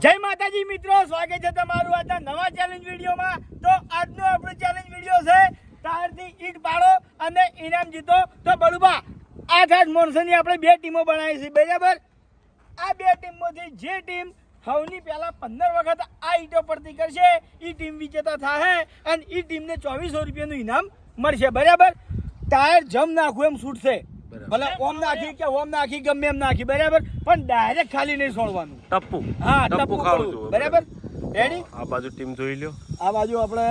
જય માતાજી મિત્રો, સ્વાગત છે તમારું આજના નવા ચેલેન્જ વિડીયોમાં। તો આજનો આપણો ચેલેન્જ વિડીયો છે ટાયરથી ઈંટ પાડો અને ઇનામ જીતો। તો બળુબા આ ખાસ મોનસની આપણે બે ટીમો બનાવી છે, બરાબર? આ બે ટીમમાંથી જે ટીમ સૌની પહેલા 15 વખત આ ઈંટો પડતી કરશે એ ટીમ વિજેતા થશે અને એ ટીમને 2400 રૂપિયાનું ઇનામ મળશે, બરાબર? ટાયર જમ નાખવું એમ છૂટશે, ભલે ઓમ નાખી કે ઓમ નાખી ગમે એમ નાખી, બરાબર? પણ ડાયરેક્ટ ખાલી નહીં છોડવાનું, ટપ્પુ હા ટપ્પુ ખાવું, બરાબર? રેડી? આ બાજુ ટીમ જોઈ લ્યો। આ બાજુ આપણે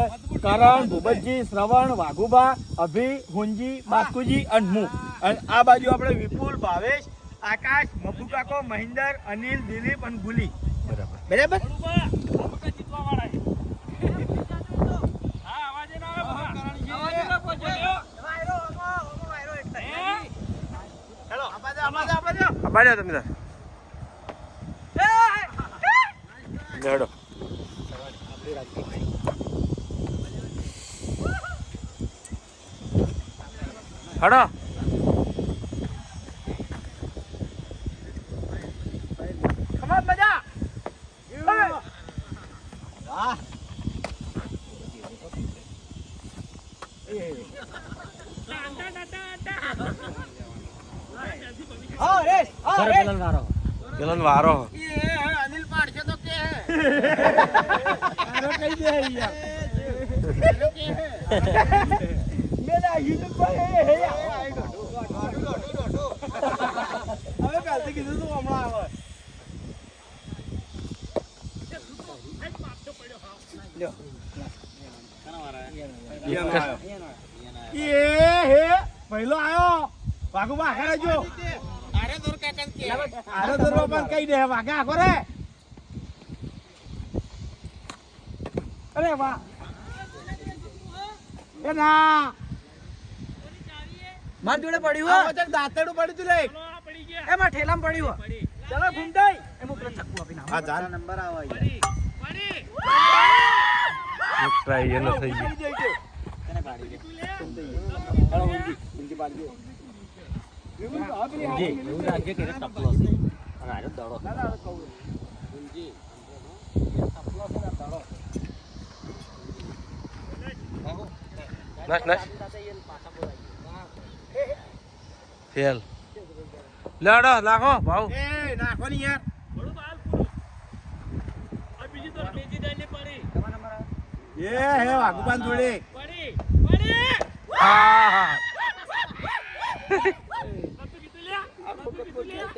કરણ, ભૂપતજી, શ્રવણ, વાઘુબા, અભી, હુંજી, બાસ્કુજી અને હું, અને આ બાજુ આપણે વિપુલ, ભાવેશ, આકાશ, મફુ કાકો, મહિન્દર, અનિલ, દિલીપ અને ગુલી, બરાબર? બાડ્યા તમે લેડો હડો ખમાત મજા વાહ હા રેસ હા રેસ પેલો વારો અનિલ પાડશે તો કે આરો કઈ દે યાર મેરા યુટ્યુબ પર હે હવે કાલથી કીધું તું હમણાં આવે લ્યો એ હે પહેલો આયો વાઘુબા આખરે જો આરે દોર કાકા કે આરે દોર બાપા કઈ દે વાઘા આખો રે અરે વાહ એ ના માર જોડે પડ્યું હો વચક દાંતેડું પડ્યું તું લે પડી ગયા એમાં ઠેલામ પડ્યું હો ચલો ઘૂમતાઈ એમ ઉપર ચક્કુ આપી ના આ ચાર નંબર આવે પડી ટ્રાય એનો થઈ ગયો તને પાડી દે હાલો ઊંધી પાડી દે ઊંધી એવું રાખજે કે ટપલો છે અને આરો દડો ના કહું ઊંધી ટપલો છે દડો નાસ નાસ ફેલ લેડો નાખો ભાવ એ નાખો ની યાર બડું બાલ પૂરો આ બીજી તો બીજી દાઈને પડી તમારા નંબર એ હે વાઘુબાન જોડે પડી પડી હા હા કતું કીધું લ્યા કતું લ્યા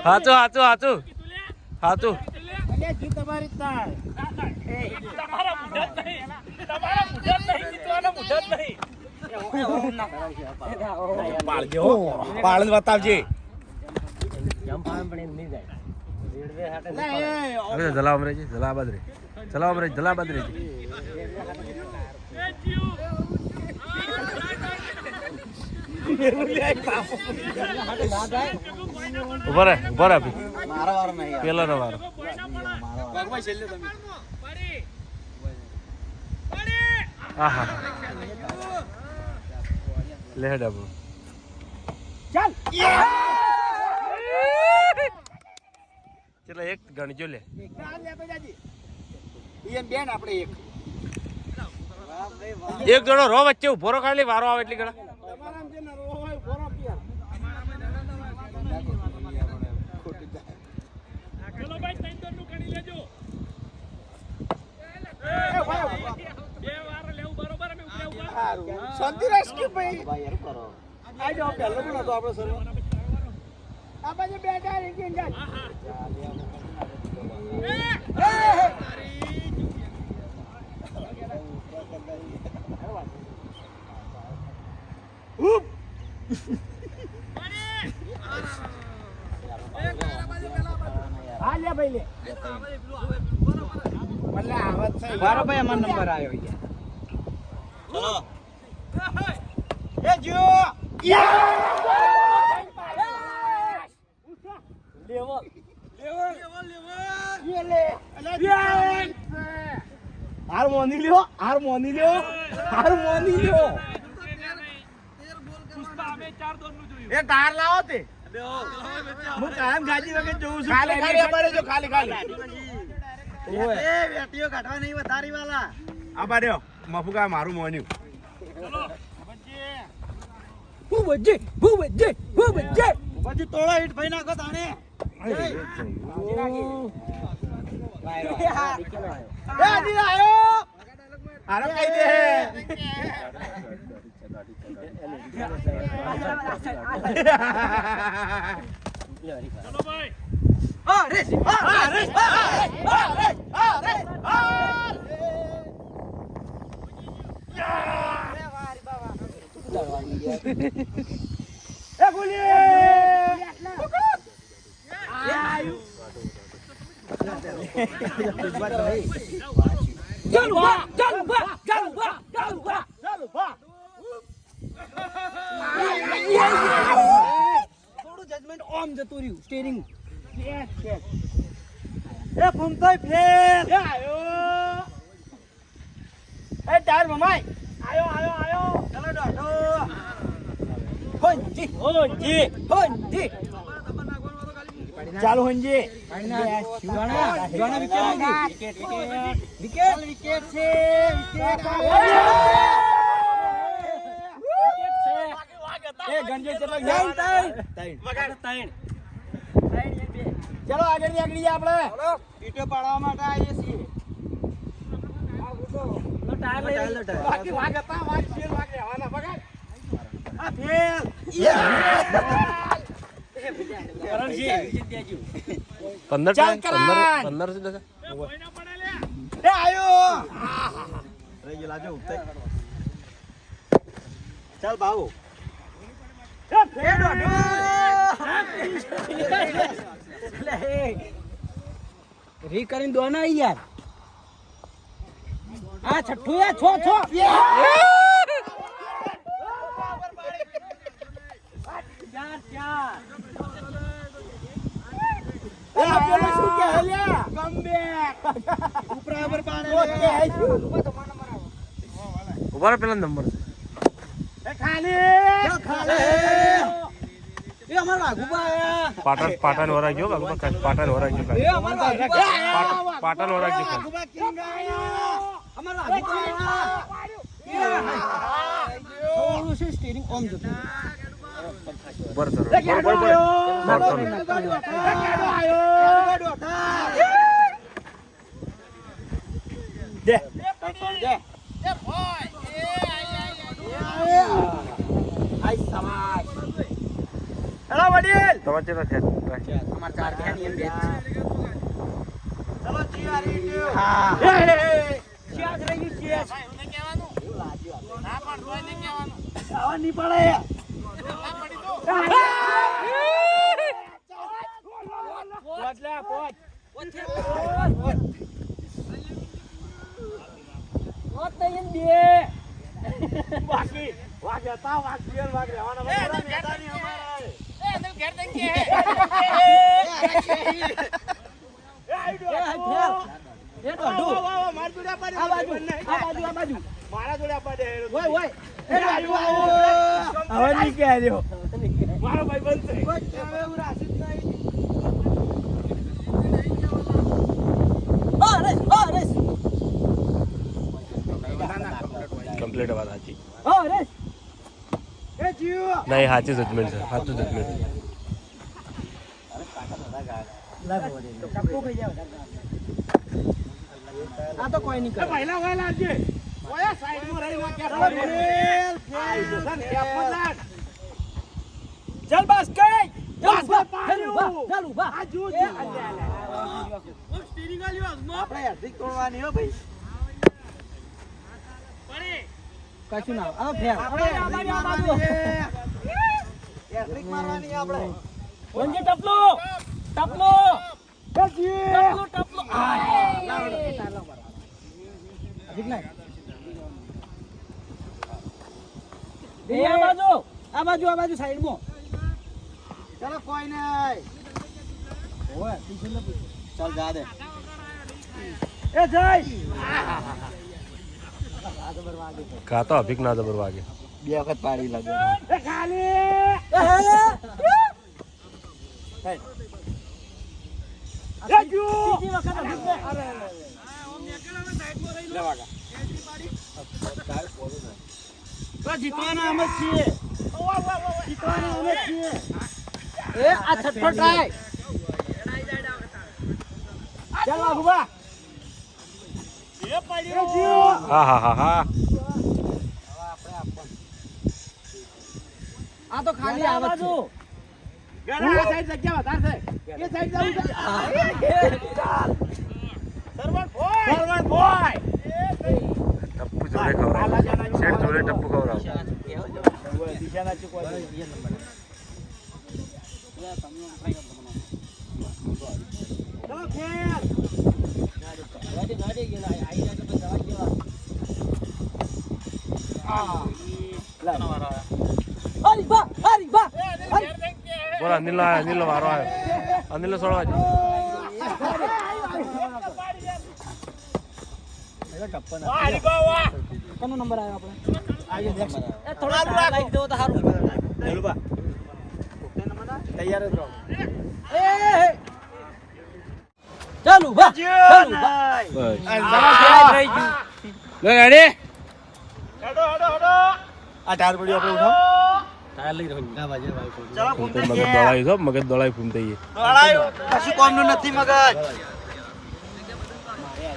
હાચું હાચું હાચું કીધું લ્યા હાચું અલે જી તમારી તાર તમારા મુઢત નહીં તમારા મુઢત નહીં જીતવાનો મુઢત નહીં પાળજો પાળન બતાવજે હવે જલા અમરેજી જલા બાદરે જલા અમરેજી જલા બાદરે એ જીવ ઉભા રે ભાઈ મારો વારો નહીં પેલા નો વારો પગમાં છેલ્લે તમે પડી પડી આહા લે ડાબુ ચાલ ચલો એક ગણજો લે ચાલ લે બજાજી ઈયન બેન આપણે એક જણો રો વચ્ચે ઉભો રો ખાલી વારો આવે એટલી ગણા તમારામ જે નરો હોય ફોરો પિયર ચલો ભાઈ ત્રણ દોરનું ગણી લેજો બે વાર લેવું બરોબર અમે ઉપરે ઉભા સારું શાંતિ રાખ કે ભાઈ યાર કરો આ જો પહેલો પણ હતો આપણો સર આ બાજુ બેઠા રીંગી જાય હા લે ભાઈ લે ભલે આવત છે બારો ભાઈ અમાર નંબર આવ્યો ચલો એ જો લેવલ હારમોની લ્યો હારમોની લ્યો હારમોની લ્યો પુષ્પા અમે 4 દોરનું જોયું એ કાર લાવો તે હું કાયમ ગાજી વગર જોઉં છું ખાલી ખાલી અમારે જો ખાલી ખાલી વેટીઓ કાઢવા નહીં વધારી વાલા. આ બાર્યો મફુકા મારું મોન્યું. પછી તોળા ઈટ ભાઈ નાખો તાણે. આરો કહી દે. ચલો ભાઈ થોડું જજમેન્ટ ઓમ જતું રહ્યું સ્ટીરિંગ. એ ફૂમતોય ફેર. એ તાર મમાઈ ચલો દોઢો. ચાલો હંજી વિકેટ છે. એ ગંજે ચલો ચલો આગળ નીકળી આપણે ઈટો પાડવા માટે આવીએ છીએ. બાકી વાગ હતા વાગ ફેર વાગ રહેવાના બગાડ આ ફેર. પંદર ચાલ કરાન. 15 છે કોઈના પડે લે એ આયો. રહી ગયેલા જો ઉતર. ચાલ બાબુ. એ દોઢો. રી કરીને દો ના યાર. આ છઠ્ઠું યા છો છો. એલા પેલો શું કે હલ્યા ઉપરા ઉપર પાડે. ઓકે આઈશું ઉભા રહો, પેલા નંબર છે. એ ખાલી એ અમાર વાઘુબા આયા. પાટણ વરાગ્યો પાટણ વરાગ્યો એ અમાર વાઘુબા. પાટણ વરાગ્યો વાઘુબા કિંગ આયા. અમાર વાઘુબા આયા. થોડું છે સ્ટીરિંગ ઓમ જતું. ઉપર સર દે હેલો વડીલ તમારે કેટલા થયા? અમાર ચાર થયા ને એમ બે જ છે. ચલો જીવારી લ્યો. શિયાળ રહી ગયું શિયાળ આવા નહીં પડે. પોચ લે પોચ બાકી વાગ હતા વાગ ફેર વાગ રહેવાના મેદાની અમારા મારા જોડે આપવા દે ઓય ઓય. હવે નહીં કે આવ્યો મારો ભાઈ બંધ છે હવે હું રાશિદ નહીં. કમ્પ્લીટ વાત સાચી. એ જીવ. નહીં, સાચી જજમેન્ટ છે, સાચું જજમેન્ટ. આ તો કોઈ નહીં કરે. પહેલા વાય લાવજે ઓયા સાઈડમાં રહી વાગ ચલો ફેલ, ફેલ. ચલ બસ કઈ બસ આપણે હાર્દિક તોડવાની હો ભાઈ. કશું ના આ ફેર. આપણે હાર્દિક મારવાની છે. હાર્દિક મારવાની આપણે. વંજી ટપલો ટપલો ટપલો હાર્દિક ના. આ બાજુ સાઈડમાં. ચલો કોઈ નહીં. ઓય ચાલ જા દે. એ જય કા તો અભિક ના જબર વાગે. બે વખત પાડી લાગે. એ ખાલી એ જુ જીતવાના અમે જ છીએ જીતવાના અમે જ છીએ એ આ છઠ્ઠો ટ્રાય ચાલ વાઘુબા એ પડ્યો હા હા હા હા આ તો ખાલી આવે છે આ સાઈડ જગ્યા વધારે છે એ સાઈડ જાવું છે સરવણ ભોય ટપ્પુ જોડે ખવડાવ શેઠ જોડે ટપ્પુ ખવડાવ દિશાના ચૂકવા ચલો ખેલ હરી બા બોલ અનિલ વારો આવ્યો અનિલ છોડવા જ કોનો નંબર આવ્યો આપણે એ થોડા થોડા લાઈટ દેવો તો સારું હેલુબા તૈયાર જ રહો ચાલુ બા ચાલુ બા બસ થઈ ગયું લે રેડી આ ટાર પડ્યો આપણે ઉઠાવ ફૂમતે મગજ દોડાવી છો મગજ દોડાવી ફૂમતે કશું કામનું નથી મગજ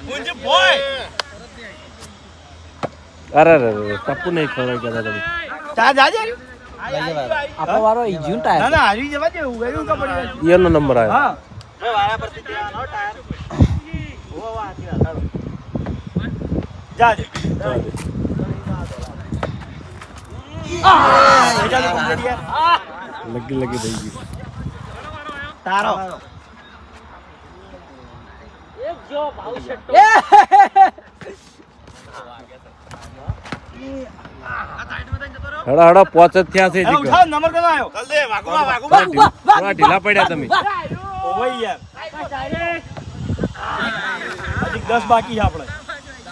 મુંજી ભોય અરે અરે ટપ્પુ નહીં ખવડાવી કહેતા તમે ચા જાજે આપણો વારો ઈજ્યું ટાયર ના હારી જવા દે એવું તો પડી એનો નંબર આવ્યો હા હવે વાળા પરથી દેવાનો ટાયર ઓ વાહ ચાલો જાજે લગી થઈ ગઈ તારો એક જો ભાવ શેટ્ટો હડા હડા પોચ જ થયા છે જીગર ઉઠાવ નંબર કનો આવ્યો ચાલ દે વાગુબા થોડા ઢીલા પડ્યા તમે ઓય યાર હજી 10 બાકી છે આપણે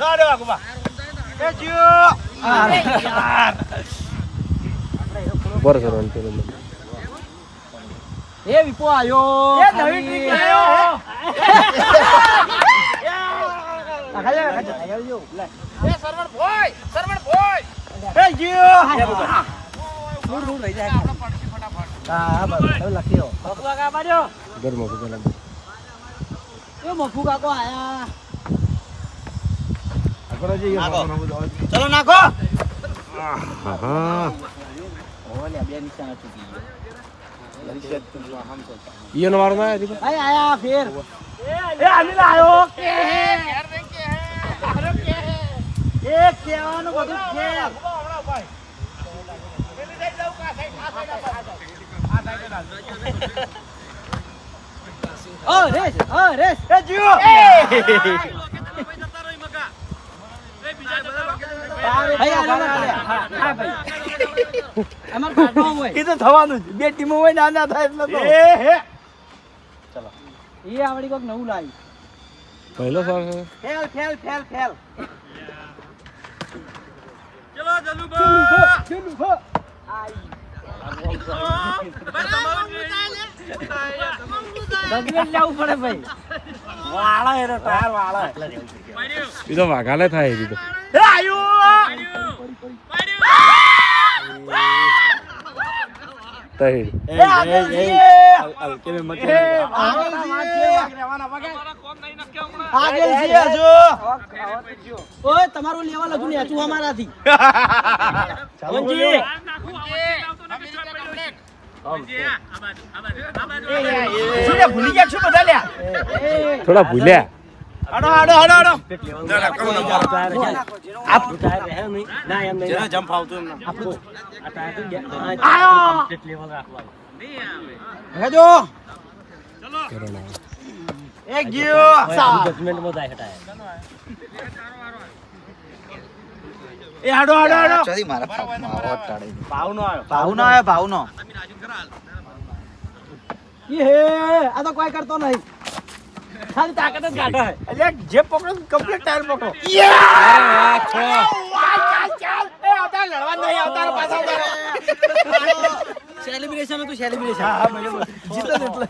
દાડે વાગુબા એ જીઓ યાર બર સરવન પેલો એ વિપો આયો એ નવી ટ્રીક લાયો એ સરવણ ભોય એ જીઓ દૂર દૂર રહી જાય હા બસ હવે લખ્યો મફુકા કા બાજો ઘરમાં ભૂગેલા એ મફુકા કો આયા ચલો નાખો હા ઓલે બે નિશાન ચૂકી ઈનો વારો ના આવ્યો જીગર આય આયા ફેર એ અનિલ આયો કે એ કેવાનું બધું કે ઓ રેસ એ જીઓ ભાઈ આલો હા ભાઈ અમાર કાઢવા હોય એ તો થવાનું જ બે ટીમો હોય ના થાય એટલે તો એ હે એ આવડી કોક નવું લાવી પહેલો સર ખેલ ચલો જલુબા ચલું ભો ડગલે લાવવું પડે ભાઈ વાળા એનો ટાયર વાળા એ તો વાઘાલે થાય એ તો એ આયો તઈ એ આગળ હલકે મે મત આગળ છે હજુ ઓય તમારું લેવલ હજુ નેચું અમારાથી શું ભૂલી ગયા શું બધા લ્યા થોડા ભૂલ્યા આડો જમ્પ આવતું હેજો એક ગયો જજમેન્ટ માં જાય હટાય એ આડો ચોથી મારા ભાવનો આવ્યો ભાવનો એ હે આ તો કોઈ કરતો નહીં ખાલી તાકાત જ કાઢે અલ્યા જે પકડો કમ્પ્લીટ ટાયર પકડો ચાલ એ આવતા લડવા નહીં આવતા પાછા સેલિબ્રેશન હતું સેલિબ્રેશન હા બરાબર જીતો ને એટલે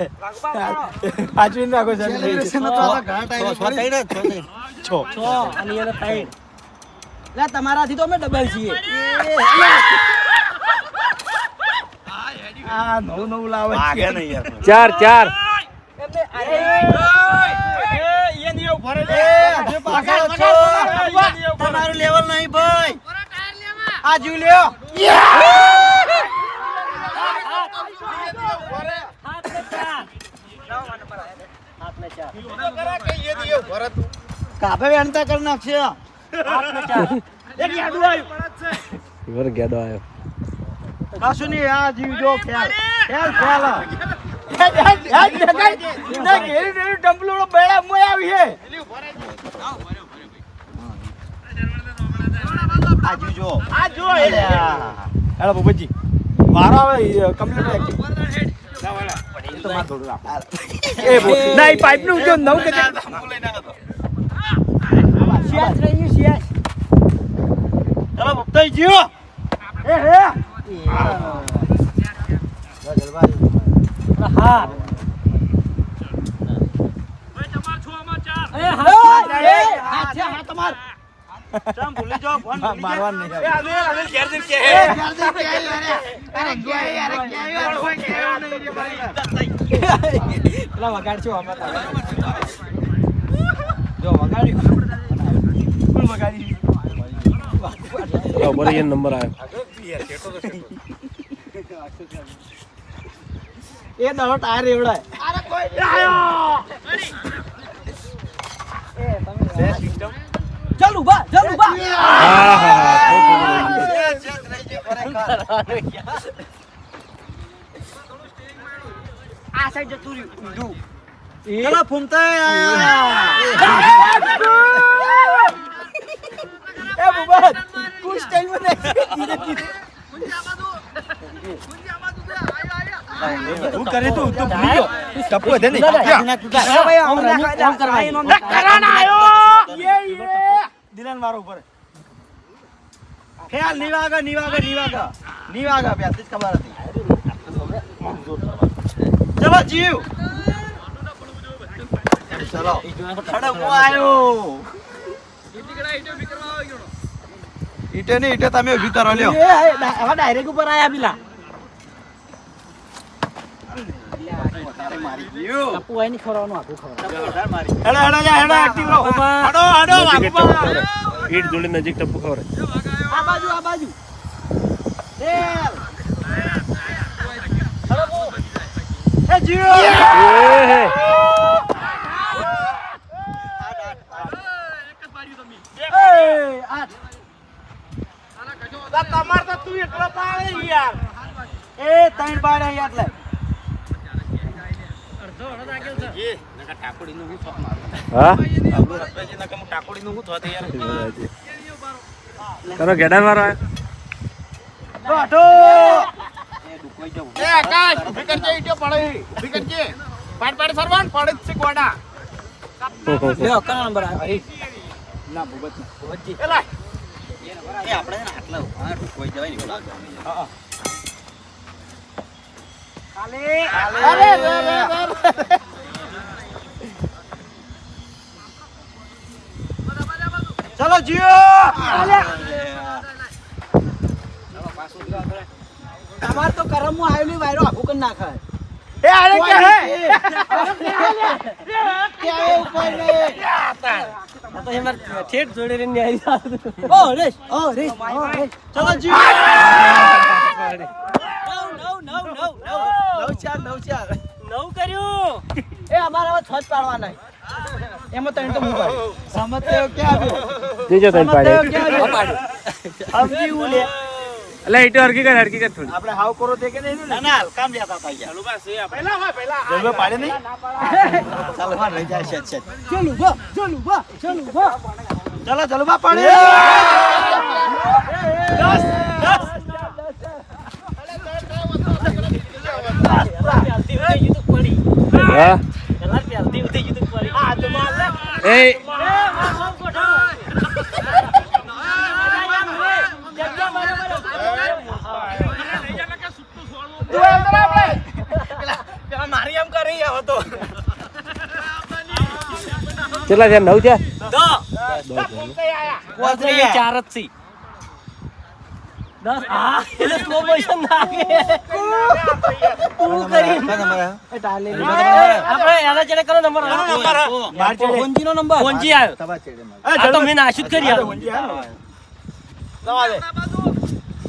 આચવીને રાખો સેલિબ્રેશન તો આ ઘણા ટાઈમ પડી છો અને એને ટાઈટ લે તમારાથી તો અમે ડબલ છીએ આ નવું લાવે છે નહીં યાર ચાર ચાર તમારું લેવલ નહીં ભાઈ આ જીવ લ્યો કાપે વેણતા કરી નાખશે ઇવર ગેડો આવ્યો કશું નહીં આ જીવ જો ખ્યાલ ખ્યાલ ખ્યાલ ડંપલુડો બેડા મોય આવી છે આ જીવ જો આ જો હેલો બાબુજી મારો હવે કમ્પ્લીટ તો માર થોડું રાખ એ ના ઈ પાઇપ નું જો નવ કે શિયાસ રહી શિયાસ ચલો ભક્તાઈ જીવ એ હે હા હાથ છે હાથ તમાર ચમ ભૂલી જાઓ ફોન મારવા નહીં પેલા વગાડજો આમાં જો વગાડ્યું ફૂલ વગાડી બરાબર એ નંબર આવ્યો એ દડો ટાયર એવડાય અરે કોઈ ચાલ ઉભા હા આ સાઈડ જતું રહ્યું ચલો ફૂમતા એ બુબત કુછ ટાઈમ में धीरे धीरे તું કરે તું તો ભૂલી ગયો ટપુ દે ને ભાઈ ઓમ કરાના આયો યે દિલાન મારો ઉપર ખ્યાલ નિવાગા પ્યાથી જ ખબર હતી ચલો જીવ ચલો ખડક આયો ઈટે ને ઈટે તમે ઊભી કરો લ્યો એ હવે ડાયરેક્ટ ઉપર આયા પેલા મારી ગયો ટપુ આઈ ની ખવડાવવાનું આખું ખવડાવ હેડો જા હેડો એક્ટિવ રહો હેડો ઈટ જોડી નજીક ટપ્પુ ખબર આ બાજુ એ જીવ તમાર તો તું એકલો પાડે યાર એ ત્રણ બાળે યાદ લે હા કરો ગેડા મારો બાટો એ આકાશ ઊભી કરજે ઈટો પડે ઊભી કરજે પાડ સરવાન પડે જ છે ગોડા લે કનો નંબર આવ્યો ના બુબત એલા એ આપણે ને આટલા ઉભા કોઈ જવાય નહીં લાગે અરે ચલો જીઓ તમાર તો કરમમાં આવેલી વાયરો આખું કરી નાખે એ આરે કે હે તો એમાં ઠેઠ જોડે રહીને આવી ઓ રે ચલો જીઓ નવ કર્યું એ અમારે હવે છત પાડવાના એમાં તો તો મોબાઈલ સમજતે ક્યાં આવ્યો દેજો તઈ પાડે સમજી હું લે એટલે ઈટો હરકી કર થોડી આપણે હાવ કરો તે કે નહીં ના ના કામ લેતા હતા યાર જલ્દી પાડે નહીં ચાલો હા રહી જાય છે ચલું બા ચલો ચલો બા પાડે હા એ મારી એમ કરી આવો તો કેટલા થયા 9 થયા ચાર જ છે 10 હા એટલે સ્લો મોશન લાગે આપણે એના ચડે કરો નંબર ફોનજીનો નંબર ફોનજી આવ્યો આ તો મેં નાશું જ કરી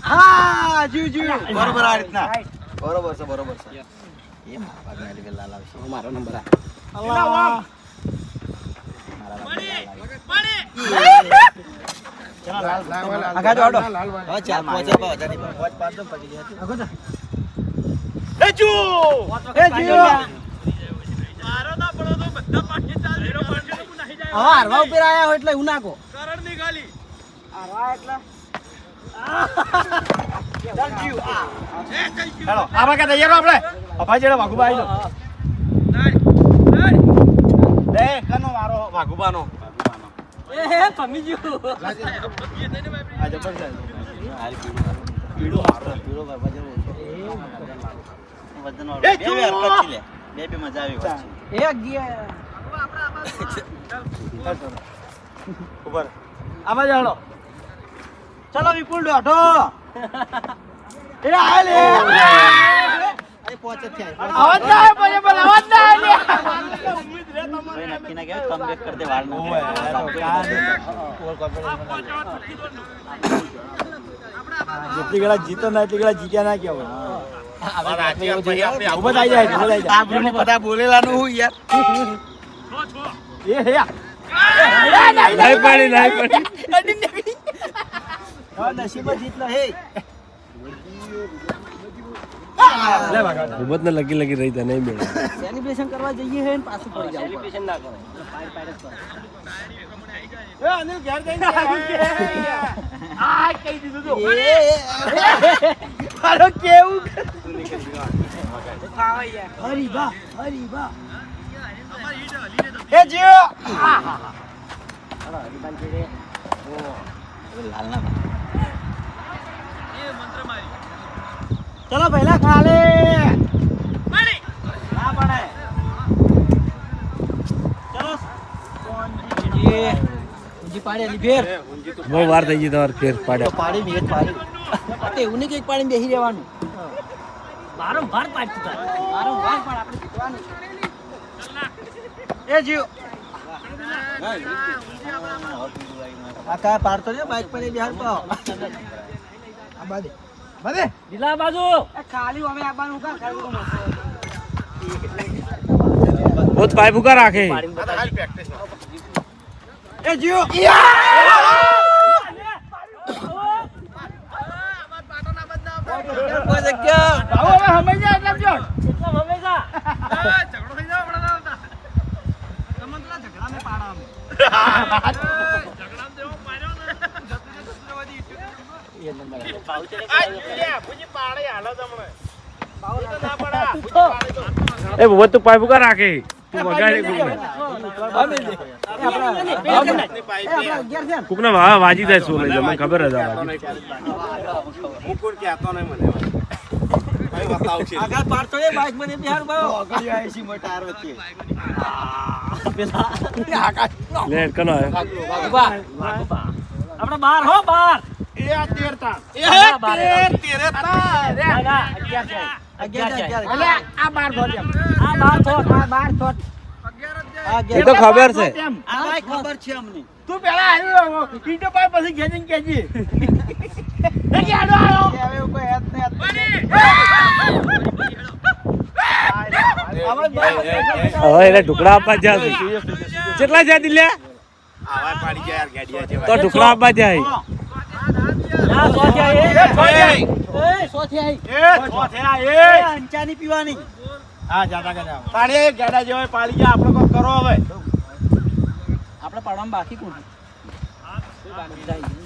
હા જીવ બરોબર આ રીતના બરોબર છે એ લાલ આવશે મારો નંબર આગળ આડો હવે ચાલ પહોંચે પહોંચે પહોંચ પાડ દો પડી ગયા આગળ એ જુ મારો ના પડો તો બધા પાછી ચાલ ઝીરો પડશે તો નહીં જાય હવે હારવા ઉપર આયા હોય એટલે હું નાખો કરણ ની ગાલી હારવા એટલે હેલો આમાં કે તૈયાર આપણે અફા જેડા વાઘુબા આવી લે કનો મારો વાઘુબાનો એ પમી ગયો આ જબરજસ્ત પીળો બરબાદ જેવો વજન વાળો બે હરકત છે લે બે મજા આવી વાત છે એ ગયા ઉપર આમાં જાડો ચલો વિપુલ ડોઢો એ આ લે એ પહોંચે થયા આવાજ ના આવે પછી બોલ આવાજ ના આવે ભાઈ નક્કી ના ગયા કમ બેક કર દે વાળ ના જેટલી ગળા જીતો ના એટલી ગળા જીત્યા ના કેવું ઉભા થઈ જાય આપણે બધા બોલેલા નું હું યાર એ હે નહીં પડી હવે નસીબ જીતલા હે લે ભાગા હિંમત ને લગી રહી તા નહીં મેળ સેલિબ્રેશન કરવા જઈએ હે ને પાછું પડી જાવ સેલિબ્રેશન ના કરે એ અનિલ ઘેર જઈને આ કહી દીધું તો મારો કેવું હરી બા એ જીઓ લાલ ના ચલો પહેલા ખાલે ના પડે ચલો ઊંજી પાડી આલી ફેર બહુ વાર થઈ ગઈ તમારે ફેર પાડ્યા પાડી મેં પાડી તે એવું નહીં કે એક પાડીને બેસી રહેવાનું વારંવાર પાડતું હતા વારંવાર પણ આપણે જીતવાનું એ જીવ આ કા પાડતો ને બાઈક પર બિહાર તો બધે દિલા બાજુ એ ખાલી હવે આવવાનું કા ખાલી તો મસ્ત બહુ પાઇપ ઉકા રાખે એ જીઓ કોઈ જગ્યા આવો હવે સમજ જાય એટલે જો કેટલા મમેગા ઝઘડો થઈ જાવ બડા એ બહુ તું પાઇપ ઉકા રાખે તું વગાડે કુકને વાજી જાય શું લઈ મને ખબર જ મુકુર કહેતો નહીં મને ભાઈ બતાવ છે આગળ પાડતો ને બાઈક મને બિહાર ભાઈ ઓગળી આવી છે મોટા ટાયર વચ્ચે લે કનો આપણે બાર હો બાર એ આ તેરતા એ તેરતા ના ના 11 છે એટલે આ 12 થોટ એમ આ બાર થોટ આ 12 થોટ એ તો ખબર છે આ ભાઈ ખબર છે અમને તું પેલા આવ્યો ઈટો પાય પછી ઘેજીને કેજી એ કે આડો આવ્યો હવે કોઈ હેત ને હવે એને ટુકડા આપવા જાય છે કેટલા જાય દિલ્યા આવા પાડી ગયા યાર ગાડીયા જેવા તો ટુકડા આપવા જાય ના સો છે એ સોથી આવી એ છોથેરા એ અંચાની પીવાની હા જાતા કે જાવ પાડી ગાડા જેવા પાડી ગયા આપણે કોક કરો હવે આપણે પાડવામાં બાકી કોણ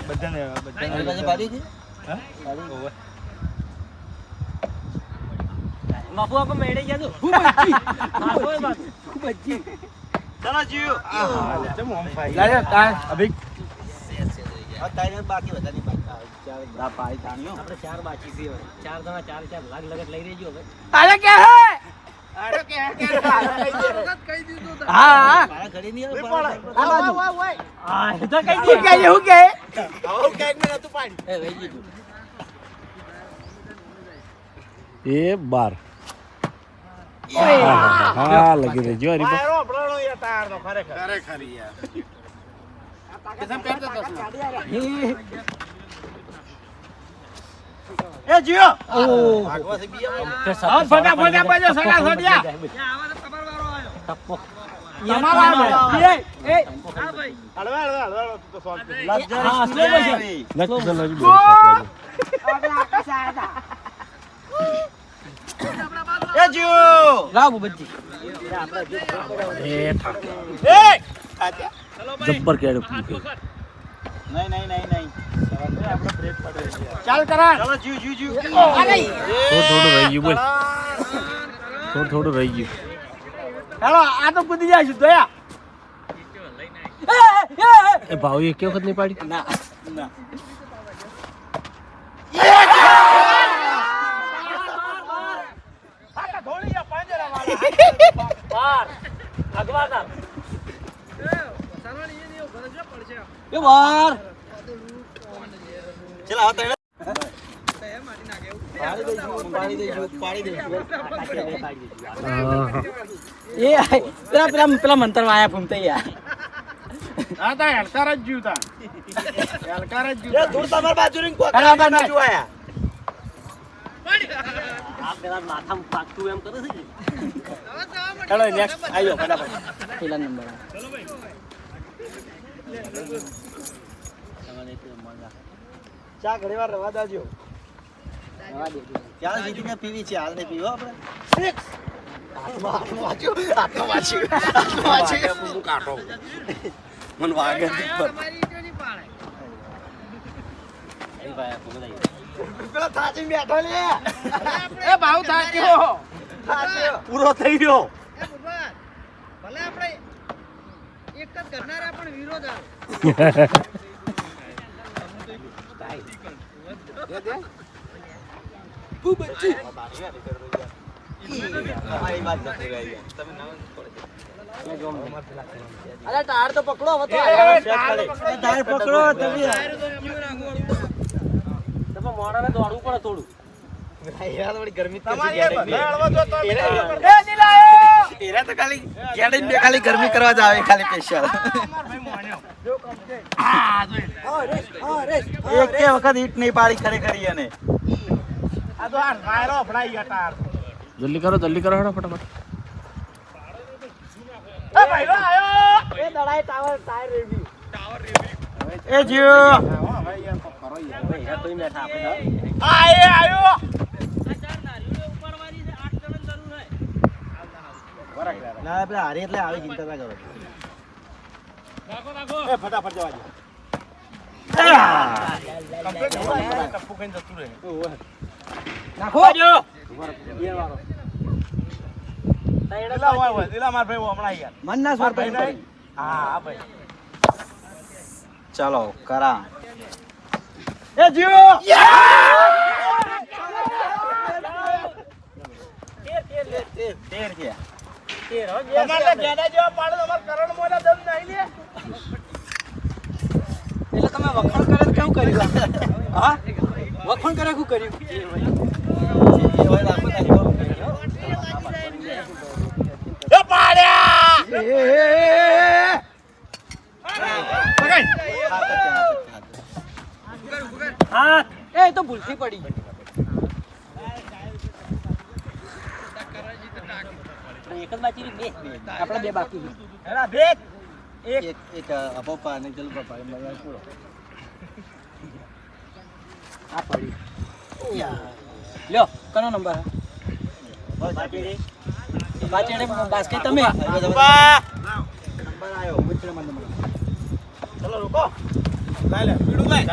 બધાને મારી પાસે પાડી છે હા બાપુ આપણે મેળે ગયા તો ખૂબ બચ્ચી ચલો જીવ ચમ ઓમ ફાઈ લાય તા અભી હવે તારી બાકી બધાની બાકી ચાર પાડી તાણીઓ આપણે ચાર બાકી છે હવે ચાર જણા ચાર લાખ લગત લઈ રહેજો હવે અરે કે હે હા પાડા ખડી નહીં આવે, નહીં પાડા પડે. ખડી. આ બાજુ. વાહ, વાહ, હા એ તો કઈ શું કહે શું કહે આવું કાંઈક મેં નહોતું પાડ્યું. એ વહી ગયું. એ 12 હા લગી રહી જો હરીફા વાયરો ભરાણો યાર તાર તો ખરેખર. ખરેખર યાર. કિસમ પહેરતો હતો શું? એ જીઓ. ભાગવાથી બી આવે. હા ફટાફટ બાજુ સગા સોડિયા ટપ્પો તમારા આવે. એ હળવે, હળવે, હળવે, તું તો શાંતિ. લક્ઝરી હા, સ્કૂલ slow motion. આવી. લગ લગ એ જીઓ. લાવ બુબજી જબ્બર કેડો નહીં નહીં નહીં નહીં. ચાલ કરા ચાલો જીવ જીવ જીવ. થોડું રહી ગયું બોલ થોડું રહી ગયું હેલો આ તો કૂદી જાય છે દયા એ ભાવ એક વખત નહીં પાડી ના ના. એ વાર ચાલ આવો તને. પાડી દઈશું, પાડી દઈશું. એ પેલા પેલા પેલા મંતર આયા ફૂમતે યાર હા તા હલકાર જ જીવતા. હલકાર જ એ જીવતા. દૂર તમારી બાજુ રહીને કોક બરાબર ના જોયા. આ પેલા માથામાં પાકતું એમ કરે છે હેલો નેક્સ્ટ આયો ફટાફટ પેલા નંબર ચા ઘણીવાર રવા દાજો ચાલ જીતીને પીવી છે, હાલ નહીં પીવો આપણે. મને વાગે છે પર. પેલા થાચી બેઠો લે. એ ભાવ થાક્યો. થાચ્યો. પૂરો થઈ ગયો ભલે આપણે એક જ કરનારા પણ વિરોધ આવે તમારી વાત નથી રહી. તમે નવા અરે ટાયર તો પકડો હવે તો ટાયર પકડો તમે. તમે મોડાને દોડવું પડે થોડું યાર થોડી ગરમી જ તમારી કરશે. એ બધા હળવો જો તો અમે ના કરતા. એ નીલાયો એરા તો ખાલી ગેડીને બે ખાલી ગરમી કરવા જ આવે ખાલી સ્પેશિયલ. એક કે વખત હીટ નહીં પાડી ખરેખર એને. આ તો આ વાયરો અફડાઈ ગયા તાર. જલ્દી કરો હેડો ફટાફટ એ ભાઈલો આયો. એ દડાય ટાવર ટાયર રેડી એ જીઓ. હા, ભાઈ યાર, કોક કરો યાર. ભૈયા કોઈ બેઠા આપણે આયો. ના પેલા હારી એટલે આવી ચિંતા ના કરો. એ ફટાફટ જવા દે. કમ્પ્લીટ થવા દે. ટપ્પુ ખાઈને જતું રહે. નાખો જો દિલા હોય, દિલા માર ભાઈ હમણાં યાર. મન ના માર સ્વાર્થ ભાઈ નહીં? હા ભાઈ. ચાલો કરા. એ જીઓ. તેર થયા. તમારે તો ગેડા જેવા પાડો, તમારે કરોડ મોટા દમ નહીં લે. એટલે તમે વખાણ કરે તો કેવું કર્યું હા વખાણ કરે શું કર્યું જે હોય રાખો તારી વાત. એ પાડ્યા. પકડ. હા એ તો ભૂલથી પડી એક જ બાકી બે આપણે બે બાકી છે. હેલા ભેટ એક અપપ્પા અને જલપપ્પા એમ બધા પૂરો. આ પડી લ્યો કનો નંબર બાચેડે બાસ્કેટ તમે નંબર આવ્યો. ચલો રૂકો. લાય લે, પીડું લાય.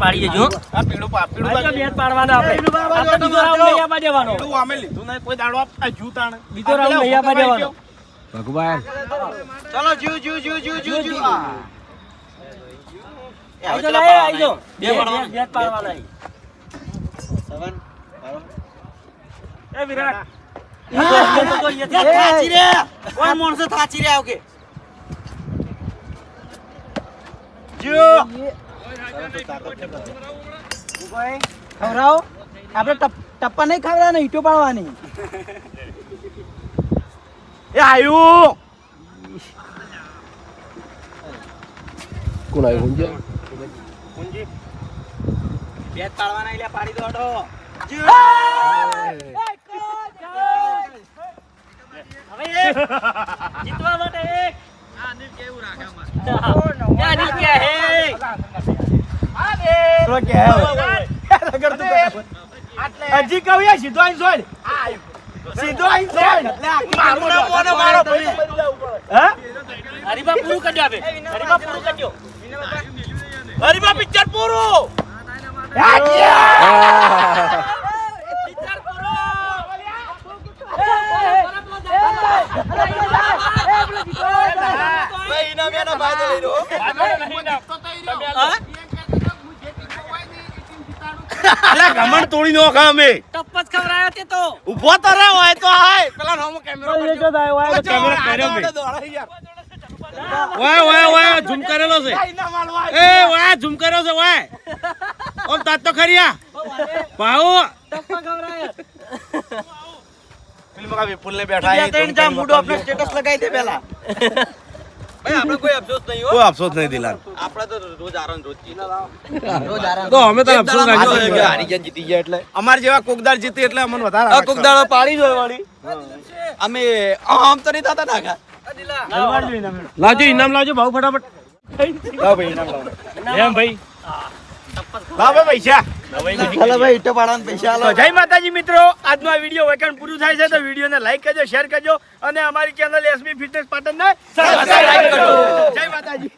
પાડી દેજો આ પીડું પીડું આજો લાય. બેટ પાડવાના આપણે આ તો બીજો રાઉન્ડ લઈ આપવા દેવાનો પીડું અમે લીધું નહીં, કોઈ દાડો આ જૂતાણ. બીજો રાઉન્ડ લઈ આપવા દેવાનો ભગવાન ચાલો જીવ જીવ જીવ જીવ જીવ જીવ. આજો લે આજો બે બેટ પાડવાના સેવન. એ વિરાટ થાચી રે ઓય માણસો થાચી રે આવ કે જો ખવડાવો આપણે ટપ્પા નહીં ખવડાવવાના ઈંટો પાડવાની એ આયુ કોણ આવ્યું ઊંઝા? બેટ પાડવાના એટલે પાડી દો અડો જીતવા માટે એક અનિલ કે હે તો કે હજી કહું યાર સીધો આઈને છોડ સીધો આઈને છોડ મારું નામ મોનો મારો ભાઈ હા હરીબા પૂરું કરી આપે હરીબા પૂરું કરી દો હરીબા પિક્ચર પૂરું પિક્ચર પૂરો ભાઈ ઇનામ એના ભાઈ લઈ લો અલા ગમણ તોડી નો ખા અમે ટપ્પસ ખવરાયો તે તો ઉભો તો રહે હોય તો હાય પેલા નોમો કેમેરો કરજો કેમેરો કર્યો ભાઈ. ઓય ઓય ઓય ઝૂમ કરેલો છે એ ઓય ઝૂમ કર્યો છે ઓય ઓમ તાત તો ખરીયા ભાઉ ટપ્પા ખવરાયો ફિલ્મ કા વિપુલ ને બેઠા હે ત્રણ જા મૂડ ઓફ સ્ટેટસ લગાઈ દે પેલા ભાઈ આપણે કોઈ અફસોસ નહીં હો કોઈ અફસોસ નહીં દિલાન આપણે તો રોજ આરામ રોજ જીત તો અમે તો અફસોસ રાખ્યો છે કે હારી ગયા જીતી ગયા એટલે અમાર જેવા કોકદાર જીતે એટલે અમને વધારે આ કોકદાર પાડી જોય વાળી અમે આમ તો નહીં થતા નાખા લાવજો ઇનામ લાવજો ભાઉ ફટાફટ લાવ ભાઈ ઇનામ લાવ એમ ભાઈ લાવ પૈસા ચાલો ભાઈ ઈટો પાડવાના પૈસા તો જય માતાજી મિત્રો, આજનો આ વિડીયો વેકેન્ડ પૂરું થાય છે તો વિડીયોને લાઈક કરજો, શેર કરજો અને અમારી ચેનલ એસબી ફિટનેસ પાટણને સબસ્ક્રાઇબ કરજો. જય માતાજી.